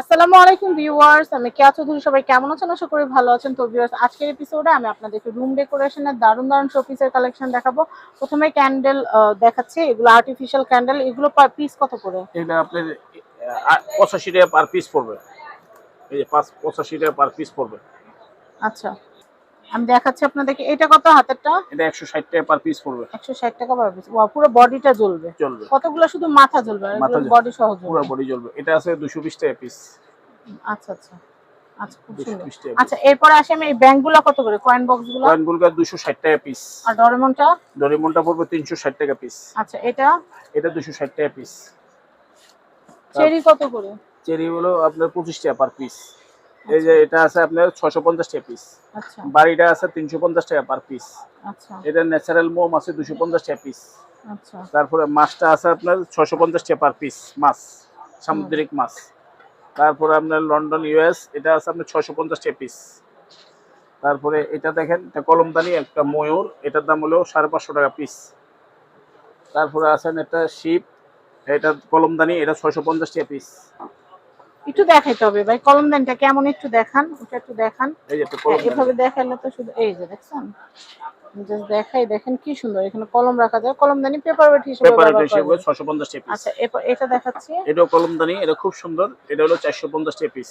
আসসালামু আলাইকুম ভিউয়ার্স, আমি কেয়া চৌধুরী। সবাই কেমন আছেন? আশা করি ভালো আছেন। তো ভিউয়ার্স, আজকের এপিসোডে আমি আপনাদেরকে রুম ডেকোরেশনের দারুণ দারুণ শোপিসের কালেকশন দেখাবো। প্রথমে ক্যান্ডেল দেখাচ্ছি, এগুলো আর্টিফিশিয়াল ক্যান্ডেল। এগুলো পার পিস কত করে? এটা আপনার 85 টাকা পার পিস পড়বে। এই যে 85 টাকা পার পিস পড়বে। আচ্ছা, আমি দেখাচ্ছি আপনাদেরকে। এটা কত হাতেরটা? এটা 160 টাকা পার পিস পড়বে। 160 টাকা পার পিস। ওয়াও, পুরো বডিটা জ্বলবে। চলবে। কতগুলো শুধু মাথা জ্বলবে আর মাথা এগুলো বডি সহ পুরো জ্বলবে? বডি জ্বলবে। এটা আছে 220 টাকা পিস। আচ্ছা আচ্ছা আচ্ছা, খুব সুন্দর। 220 টাকা আচ্ছা, এরপরে আসি আমি এই ব্যাংকগুলো কত করে? কয়েন বক্সগুলো? কয়েন গুলকা 260 টাকা পিস। আর ডোরেমনটা? ডোরেমনটা পড়বে 360 টাকা পিস। আচ্ছা, এটা? এটা 260 টাকা পিস। চেরি কত করে? চেরি হলো আপনার 25 টাকা পার পিস। এই যে এটা আছে আপনার 650 টাকা পিস। আচ্ছা বাড়িটা আছে 350 টাকা পার পিস। আচ্ছা এটা ন্যাচারাল মোম আছে 250 টাকা পিস। আচ্ছা তারপরে মাছটা আছে আপনার 650 টাকা পার পিস, মাছ সামুদ্রিক মাছ। তারপরে আপনার লন্ডন ইউএস, এটা আছে আপনার 650 টাকা পিস। তারপরে এটা দেখেন, এটা কলমদানি একটা ময়ূর, এটার দাম হলো 550 টাকা পিস। তারপরে আছেন একটা শিপ, এটা কলমদানি, এটা 650 টাকা পিস। একটু দেখাইতে হবে ভাই, কলমদানিটা কেমন একটু দেখান, ওটা একটু দেখান। এই যে একটা হ্যাঁ, কলমদানি, এভাবে দেখাইলে তো শুধু এই যে দেখছেন, জাস্ট দেখাই, দেখেন কি সুন্দর। এখানে কলম রাখা যায়, কলমদানি পেপার ওয়েট হিসেবে পেপার ব্যবহার করা হিসেবে যায়। 650 টাকা পিস। আচ্ছা, এরপর এটা দেখাচ্ছি। এটাও কলমদানি, এটা খুব সুন্দর, এটা হলো 450 টাকা পিস।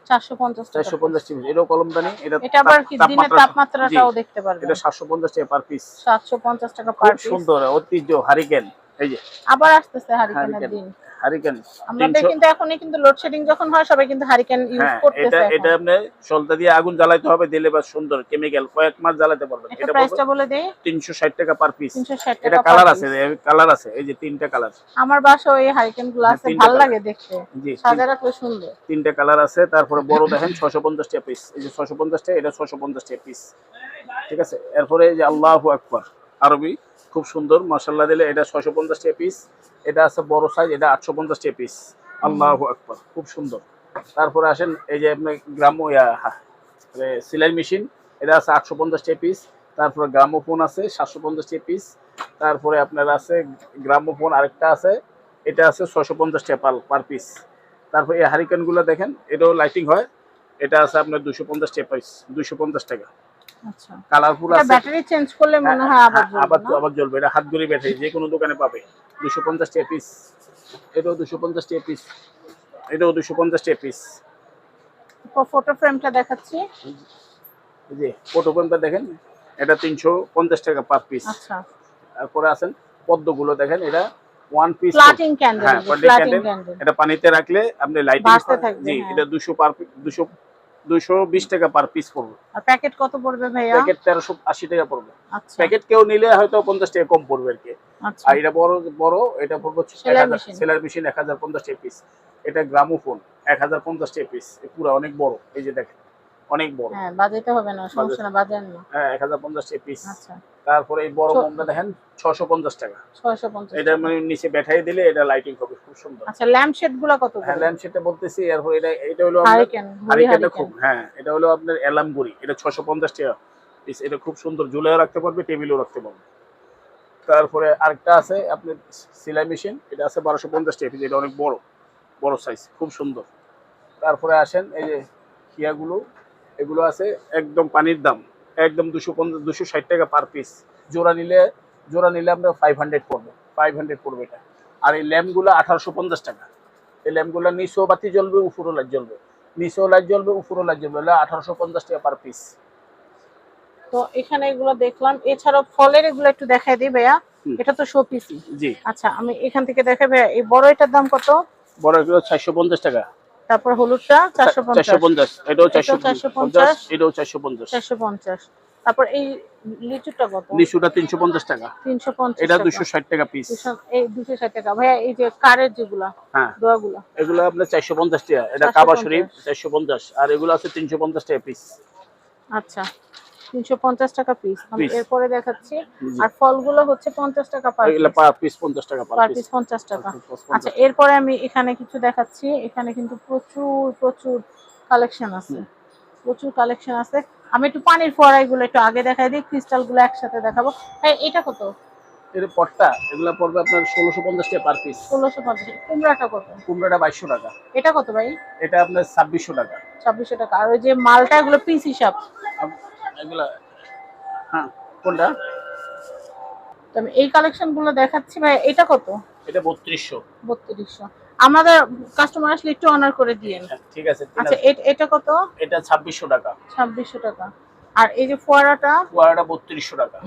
450 টাকা। 450 টাকা পিস, এটাও কলমদানি, এটা এটা আবার কি দিনের তাপমাত্রাটাও দেখতে পারবেন? এটা 750 টাকা পার পিস। 750 টাকা খুব পার পিস। সুন্দর ঐতিহ্য হারিকেন। এই যে আবার আসতেছে হারিকেনের হারিকেন, দিন। হারিকেন আমাদের 300। কিন্তু এখনই কিন্তু লোডশেডিং যখন হয় সবাই কিন্তু হারিকেন ইউজ হ্যাঁ, করতেছে এটা এখন। এটা আপনি সলতা দিয়ে আগুন জ্বালাইতে হবে, দিলে বা সুন্দর কেমিক্যাল কয়েক মাস জ্বালাতে পারবেন। এটা এটা প্রাইসটা বলে দেই। 360 টাকা পার পিস। 360 এটা টাকা পার কালার আছে, পিস। কালার আছে, এই যে তিনটা কালার। আমার বাসায় ওই হারিকেন গুলো হ্যাঁ, আছে, তিনটা ভালো কালার। লাগে দেখতে, জি, সাজা রাখলে সুন্দর। তিনটা কালার আছে। তারপরে বড় দেখেন 650 টাকা পিস, এই যে 650 টাকা, এটা 650 টাকা পিস। ঠিক আছে। এরপরে এই যে আল্লাহু আকবার আরবি, খুব সুন্দর মাশাআল্লাহ দিলে, এটা 650 টাকা পিস। এটা আছে বড় সাইজ, এটা 850 টাকা পিস। আল্লাহু আকবার, খুব সুন্দর। তারপরে আসেন এই যে আপনি গ্রাম্য সেলাই মেশিন, এটা আছে 850 টাকা পিস। তারপরে গ্রামোফোন আছে 750 টাকা পিস। তারপরে আপনার আছে গ্রামোফোন আরেকটা আছে, এটা আছে 650 টাকা পার পিস। তারপরে এই হারিকেন গুলো দেখেন, এটাও লাইটিং হয়, এটা আছে আপনার 250 টাকা পিস, 250 টাকা। আচ্ছা, কালারফুল এটা আছে। ব্যাটারি চেঞ্জ করলে হ্যাঁ, মনে হয় আবার হ্যাঁ, জ্বলবে না? আবার জ্বলবে। এটা হাত ঘড়ি ব্যাটারি, যে কোনো দোকানে পাবে। 250 টাকা পিস। এটাও 250 টাকা পিস। এটাও 250 টাকা পিস। ফটো ফ্রেমটা দেখাচ্ছি। এই যে ফটোকনটা দেখেন, এটা 350 টাকা পার পিস। আচ্ছা, তারপরে আছেন পদ্মগুলো দেখেন, এটা ওয়ান পিস। ফ্ল্যাটিং ক্যান্ডেল, হ্যাঁ, ফ্ল্যাটিং ক্যান্ডেল এটা পানিতে রাখলে আপনি লাইটিং। ভাসতে থাকবে। জি, হ্যাঁ। এটা 220 টাকা পার পিস পড়বে। আর প্যাকেট কত পড়বে ভাইয়া? প্যাকেট 1380 টাকা পড়বে। আচ্ছা প্যাকেট কেউ নিলে হয়তো 50 টাকা কম পড়বে আর কি। আচ্ছা। আর এটা বড় বড়, এটা পড়বে সেলাই 1000, মেশিন। সেলার মেশিন 1050 টাকা পিস। এটা গ্রামোফোন 1050 টাকা পিস। পুরো অনেক বড়, এই যে দেখেন অনেক বড়। হ্যাঁ, বাজাইতে হবে না, সমস্যা না, বাজান না। হ্যাঁ, 1050 টাকা পিস। আচ্ছা, তারপরে এই বড় মোমটা দেখেন 650 টাকা। 650 এটা টাকা। মানে নিচে ব্যাটারি দিলে এটা লাইটিং হবে, খুব সুন্দর। আচ্ছা, ল্যাম্প শেড গুলো কত হ্যাঁ, করে? ল্যাম্প সেটটা বলতেছি। আর এটা হলো আপনার হারিকেন, ঘড়ি হারিকেনটা হারিকেন। খুব, হ্যাঁ, এটা হলো আপনার অ্যালার্ম ঘড়ি, এটা 650 টাকা পিস। এটা খুব সুন্দর, ঝুলেও রাখতে পারবে, টেবিলেও রাখতে পারবে। তারপরে আরেকটা আছে আপনার সেলাই মেশিন, এটা আছে 1250 টাকা পিস। এটা অনেক বড়, বড় সাইজ, খুব সুন্দর। তারপরে আসেন এই যে খিয়াগুলো, এগুলো আছে একদম পানির দাম, একদম 260 টাকা পার পিস। জোড়া নিলে, আমরা 500 পড়বে, 500 পড়বে এটা। আর এই ল্যাম্পগুলো 1850 টাকা। এই ল্যাম্পগুলো নিচেও বাতি জ্বলবে, উপরও লাইট জ্বলবে, নিচেও লাইট জ্বলবে, উপরও লাইট জ্বলবে। 1850 টাকা পার পিস। তো এখানে এগুলো দেখলাম, এছাড়াও ফলের এগুলো একটু দেখাই দিই ভাইয়া। এটা তো শোপিসই। জি। আচ্ছা, আমি এখান থেকে দেখাই ভাইয়া। এই বড় এটার দাম কত? বড় এগুলো 450 টাকা। তারপর হলুদটা 450। 450, এটাও এটাও 450, 450। এটাও 450। 450। তারপর এই লিচুটা কত? লিচুটা 350 টাকা। 350 এটা টাকা। 260 টাকা পিস। এই 260 টাকা ভাইয়া। এই যে কারের যেগুলা হ্যাঁ, দোয়াগুলা? এগুলো আপনার 450 টাকা। এটা কাবা শরীফ 450, আর এগুলো আছে 350 টাকা পিস। আচ্ছা, 350 টাকা পিস। আমি পিস। এরপরে দেখাচ্ছি। জি। আর ফলগুলো হচ্ছে 50 টাকা পার এগুলো পিস। পার পিস 50 টাকা পার পার পিস। পিস 50 টাকা। আচ্ছা, 50। এরপরে আমি এখানে কিছু দেখাচ্ছি। এখানে কিন্তু প্রচুর প্রচুর কালেকশন আছে, প্রচুর কালেকশন আছে। আমি একটু পানির ফোয়ারাগুলো একটু আগে দেখাই দিই, ক্রিস্টাল গুলো একসাথে দেখাবো। এটা কত? এর পটটা এগুলা পড়বে আপনার 1650 টাকা পার পিস। 1650। কুমড়াটা কত? কুমড়াটা 2200 টাকা। এটা কত ভাই? এটা আপনার 2600 টাকা। 2600 টাকা। আর ওই যে মালটা এগুলো পিস হিসাব? এগুলা হ্যাঁ কোনটা? তো আমি এই কালেকশন গুলো দেখাচ্ছি ভাই। এটা কত? এটা 3200। 3200। আমাদের কাস্টমার আসলে একটু অনার করে দিয়েন। ঠিক আছে। আচ্ছা এটা কত? এটা 2600 টাকা। 2600 টাকা। আর এই যে ফোয়ারাটা? ফোয়ারাটা 3200 টাকা।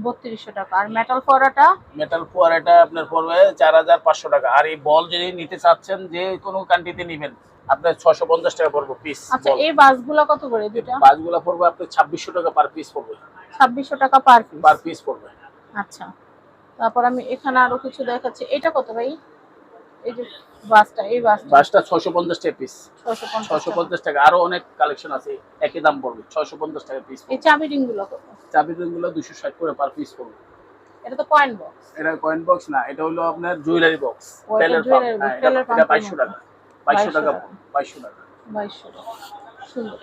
3200 টাকা। আর মেটাল ফোয়ারাটা? মেটাল ফোয়ারাটা আপনার পড়বে 4500 টাকা। আর এই বল যদি নিতে চাচ্ছেন যে কোনো কান্ট্রিতে নেবেন আপনার 650 টাকা পড়বে পিস। আচ্ছা এই বাসগুলো কত করে দুটো? বাসগুলো পড়বে আপনার 2600 টাকা পার পিস পড়বে। 2600 টাকা পার পিস। পার পিস পড়বে। আচ্ছা তারপর আমি এখানে আরো কিছু দেখাচ্ছি। এটা কত ভাই? এই যে বাসটা, এই বাসটা 650 টাকা পিস। 650 টাকা। আরো অনেক কালেকশন আছে একই দাম পড়বে 650 টাকা পিস। এই চাবি রিং গুলো কত? চাবি রিংগুলো 260 করে পার পিস পড়বে। এটা তো কয়েন বক্স। এটা কয়েন বক্স না, এটা হলো আপনার জুয়েলারি বক্স। তেলের পাম্প। এটা 2200 টাকা। 2200 টাকা। 2200 টাকা। 2200 টাকা। সুন্দর।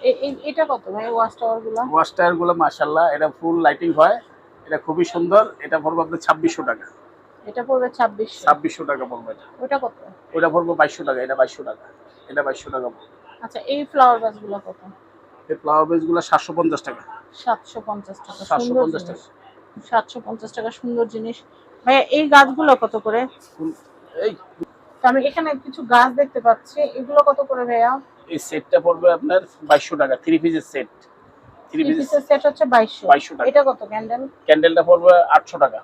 এটা কত ভাই ওয়াচ টাওয়ার গুলো? ওয়াচ টাওয়ার গুলো মাশাআল্লাহ এটা ফুল লাইটিং হয়, এটা খুবই সুন্দর। এটা পড়বে আপনার 2600 টাকা। এটা পড়বে 2600। 2600 টাকা পড়বে এটা। ওটা কত? ওটা পড়বে 2200 টাকা। এটা 2200 টাকা। এটা 2200 টাকা পড়বে। আচ্ছা এই ফ্লাওয়ার ভাস গুলো কত? এই ফ্লাওয়ার বেস গুলো 750 টাকা। 750 টাকা। 750 টাকা। 750 টাকা সুন্দর জিনিস। ভাই এই গাছগুলো কত করে? এই তো আমি এখানে কিছু গাছ দেখতে পাচ্ছি, এগুলো কত করে ভাইয়া? এই সেটটা পড়বে আপনার 2200 টাকা। 3 পিসের সেট। 3 পিসের সেট হচ্ছে 2200 টাকা। এটা কত ক্যান্ডেল? ক্যান্ডেলটা পড়বে 800 টাকা।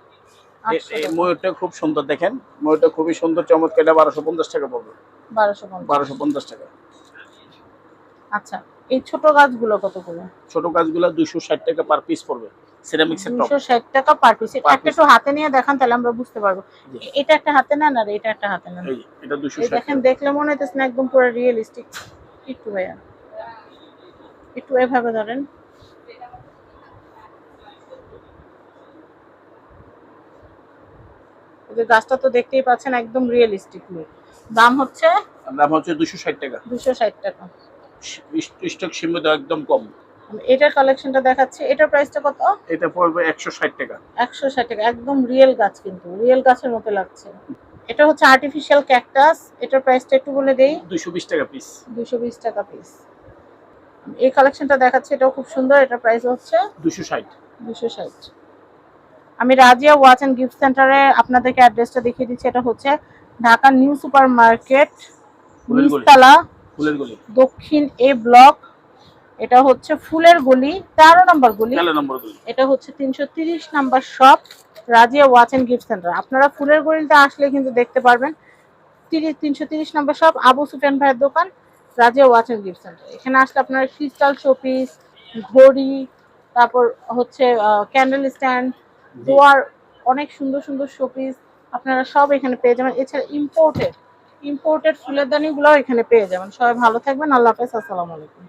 800 এই টাকা। ময়ূরটা খুব সুন্দর দেখেন, ময়ূরটা খুবই সুন্দর চমৎকার। এটা 1250 টাকা পড়বে। 1250 টাকা। আচ্ছা এই ছোট গাছগুলো কত করে? ছোট গাছগুলো 260 টাকা পার পিস পড়বে। সিরামিক্সের টপ। 260 টাকা পার পিস। Per একটা একটু হাতে নিয়ে দেখান তাহলে আমরা বুঝতে পারবো। জি। এটা একটা হাতে নেন আর এটা একটা হাতে নেন। এই এটা এই 260 দেখেন টাকা। দেখলে মনে হইতেছে না একদম পুরো রিয়েলিস্টিক। একটু ভাইয়া একটু এভাবে ধরেন। এই যে গাছটা তো দেখতেই পাচ্ছেন একদম রিয়েলিস্টিক লুক। দাম হচ্ছে? দাম হচ্ছে 260 টাকা। 260 টাকা। স্টক সীমিত একদম কম। এটার কালেকশনটা দেখাচ্ছি। এটার প্রাইসটা কত? এটা পড়বে 160 টাকা। 160 টাকা। একদম রিয়েল গাছ, কিন্তু রিয়েল গাছের মতো লাগছে। এটা হচ্ছে আর্টিফিশিয়াল ক্যাকটাস। এটার প্রাইসটা একটু বলে দেই। 220 টাকা পিস। 220 টাকা পিস। এই কালেকশনটা দেখাচ্ছি, এটাও খুব সুন্দর। এটার প্রাইস হচ্ছে 260। 260। আমি রাজিয়া ওয়াচ এন্ড গিফট সেন্টারে আপনাদেরকে অ্যাড্রেসটা দেখিয়ে দিচ্ছি। এটা হচ্ছে ঢাকা নিউ সুপার মার্কেট, নিচতলা, ফুলের গলি, দক্ষিণ এ ব্লক। এটা হচ্ছে ফুলের গলি, 13 নম্বর গলি। 13 নম্বর গলি। এটা হচ্ছে 330 number shop, Razia watch and gift centre. আপনারা ফুলের গলিতে আসলে কিন্তু দেখতে পারবেন 330 নাম্বার শপ, আবু সুফিয়ান ভাইয়ের দোকান, Razia watch and gift centre. এখানে আসলে আপনারা ক্রিস্টাল শোপিস, ঘড়ি, তারপর হচ্ছে ক্যান্ডেল স্ট্যান্ড, দোয়ার, অনেক সুন্দর সুন্দর শোপিস আপনারা সব এখানে পেয়ে যাবেন। এছাড়া ইম্পোর্টেড ফুলের দানিগুলোও এখানে পেয়ে যাবেন। সবাই ভালো থাকবেন। আল্লাহ হাফেজ। আসসালামু আলাইকুম।